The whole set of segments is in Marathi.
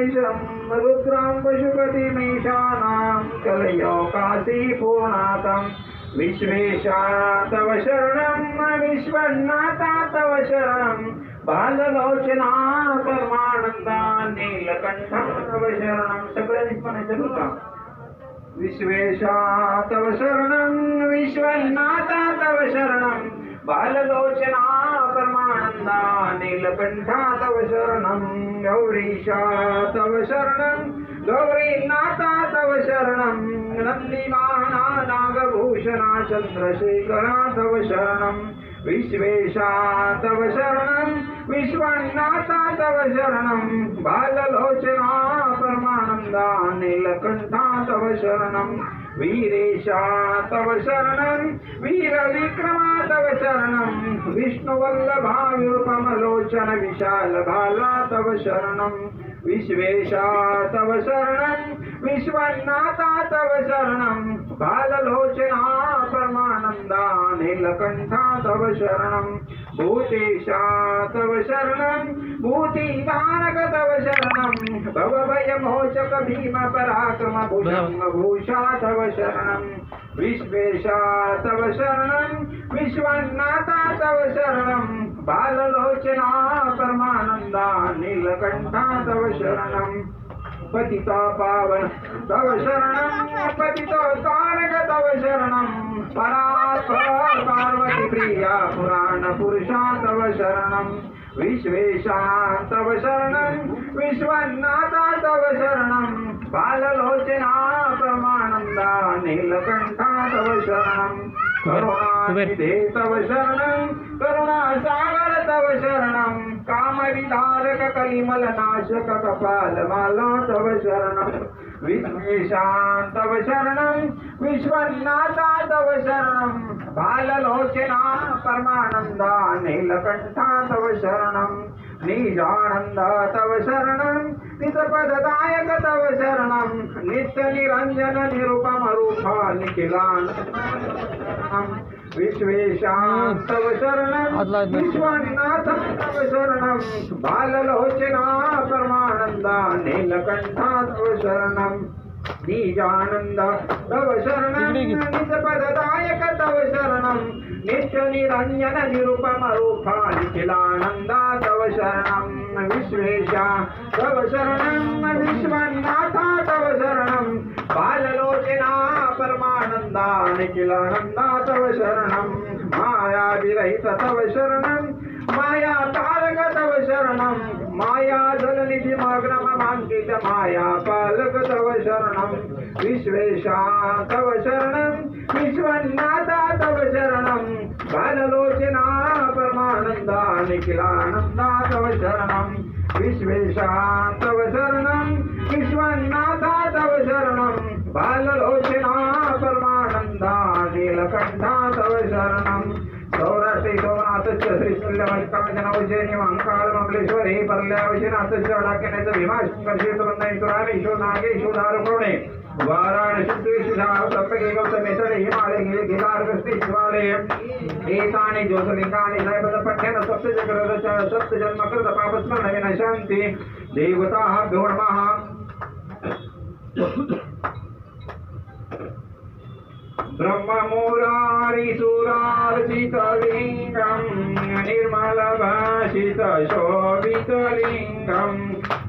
गणेशं रुद्रं पशुपतिमीशानां कलयो काशीपूर्णातं विश्वेशा तव शरणं विश्वनाथा तव शरणं बाललोचना परमानंदा नीलकंठा तव शरणं सगळ्यांनी म्हणायचं का विश्वेशा तव शरणं विश्वनाथा तव शरणं बाललोचना परमानंदा नीलकंठा तव शरणं गौरीशा तव शरणं गौरीनाथा तव शरणं नंदीवाहना नागभूषणा चंद्रशेखरा तव शरणं विश्वेशा तव शरणं विश्वनाथा तव शरणं बाललोचना परमानंदा नीलकंठा तव शरणं वीरेशा तव शरणं वीरविक्रमा तव शरणं विष्णुवल्लभा विरूपमलोचन विशाल भाला तव शरणं विश्वेशा तव शरणं विश्वनाथा तव शरणं बाललोचना परमानंदा नीलकंठा तव शरणं भूतेशा तव शरणं भूतिदानक तव शरणं भवभयमोचक भीम पराक्रम भूषा तव शरणं विश्वेशा तव शरणं विश्वनाथा तव शरणं बाललोचना परमानंदा नीलकंठा तव शरणं पतिता पावन तव शरणं पतितोद्धारक तव शरणं परात्पर पार्वती प्रिया पुराण पुरुषा तव शरणं विश्वेशा तव शरणं विश्वनाथा तव शरणं बाललोचना परमानंदा नीलकंठा तव शरणं करुणानिधे तव शरणं करुणासागर तव शरणं कामविदारक कलिमलनाशक कपालमाला तव शरणं विश्वेशा तव शरणं विश्वनाथा तव शरणं बाललोचना परमानंदा नीलकंठा तव शरणं निजानंद तव शरणं निजपददायक तव शरणं नित्य निरंजन निरुपम रूपा निखिलानंदं विश्वेशा तव शरणं विश्वनाथा तव शरणं बाललोचना परमानंदा नीलकंठा तव शरणं निजानंद तव शरणं निजपददायक तव शरणं नित्य निरंजन निरुपम रूपा निखिलानंदा तव शरणं विश्वेशा तव शरणं विश्वनाथा तव शरणं बाललोचना परमानंदा निखिलानंदा तव शरणं माया विरहित तव शरणं माया तारक तव शरणं माया जलनिधि मग्नममांकित माया पालक तव शरणं विश्वेशा तव शरणं विश्वनाथा तव शरणं बाललोचना परमानंदा निखिलानंदा तव शरणं विश्वेशा तव शरणं विश्वनाथा तव शरणं बाललोचना परमानंदा नीलकंठा तव शरणं सौराष्ट्रे सोमनाथस्य श्रीशूल्यमस्कामजनौजयनी महाकालममलेश्वरे पर्यावशनाथस्य डाक्यनेच भीमाशंकर्षेतुबन्धयितुरामेषु नागेषु दारुकोणे वाराणसीषु तप्पके गौतमेसरे हिमालये गिरिगिरिकार्कस्ते शिवालये एतानि ज्योतिर्लिङ्गानि नैवेद्यपठ्येन सप्तजन्मकृत पापस्मरण विनशन्ति देवताभ्यो नमः ब्रह्ममुरारिसुरार्चितलिङ्गं निर्मलभाषितशोभितलिङ्गं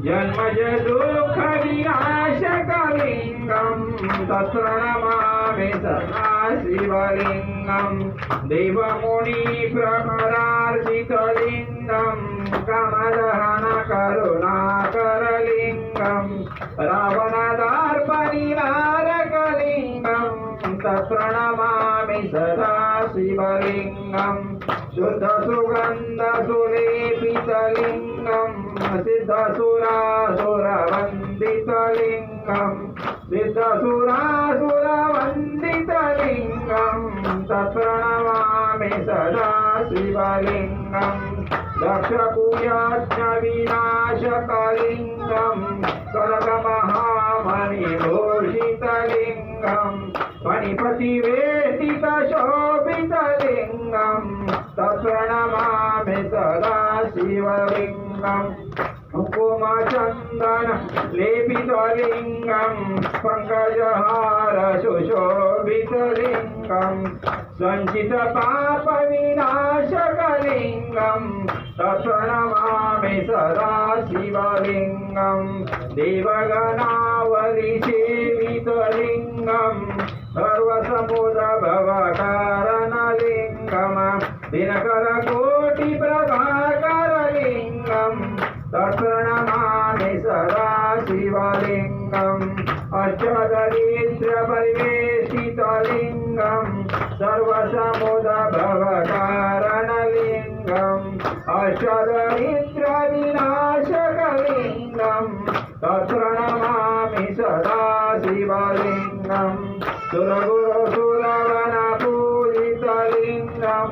जन्मजदुःखविनाशकलिङ्गं तत्प्रणमामि सदा शिवलिङ्गं देवमुनिभ्रमरार्चितलिङ्गं कमलहनकरुणाकरलिङ्गं रावणदर्पनिवारकलिङ्गं तत्प्रणमामि सदा शिवलिङ्गं शुद्धसुगन्धसुलेपितलिङ्गं सिद्धसुरासुरवन्दितलिङ्गं सिद्धसुरासुरवन्दितलिङ्गं तत्प्रणमामि सदा शिवलिङ्गं दक्षपूजाज्ञविनाशकलिङ्गं कनकमहामणिभूषितलिङ्गं फणिपतिवेष्टितशोभितलिङ्गं तत्प्रणमामि सदा शिवलिङ्गं कुङ्कुम चन्दन लेपितलिङ्गं पङ्कजहार सुशोभितलिङ्गं सञ्चितपापविनाशकलिङ्गं तत्प्रणमामि सदा शिवलिङ्गं देवगणावलिसेवितलिङ्गं सर्वसमुद्रभवकारणलिङ्गं दिनकरकोटिप्रभाकरलिङ्गं तत्प्रणमामि सदा शिवलिङ्गम् अष्टदरिद्रपरिवेशितलिङ्गं सर्वसमुद्रभवकारणलिङ्गम् अष्टदरिद्रविनाशकलिङ्गं तत्प्रणमामि सदा शिवलिङ्गम् सुरगुरुसुरवनपूजितलिङ्गं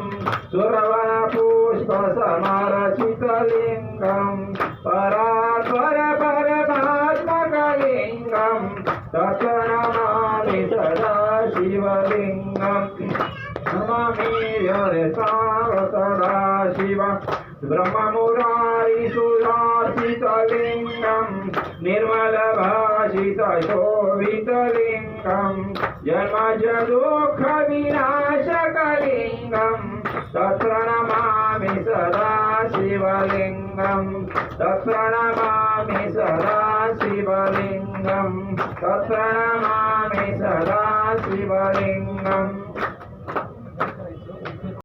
सुरवनपुष्पसमरचितलिङ्गं परात्पर परमात्मकलिङ्गं तत्प्रणमामि सदा शिवलिङ्गम् नमामि सदा शिव ब्रह्ममुरारिसुरार्चितलिङ्गं निर्मलभाषितशोभितलिङ्गं जन्मजदुःखविनाशकलिङ्गं तत्प्रणमामि सदा शिवलिङ्गं तत्प्रणमामि सदा शिवलिङ्गं तत्प्रणमामि सदा शिवलिङ्गम्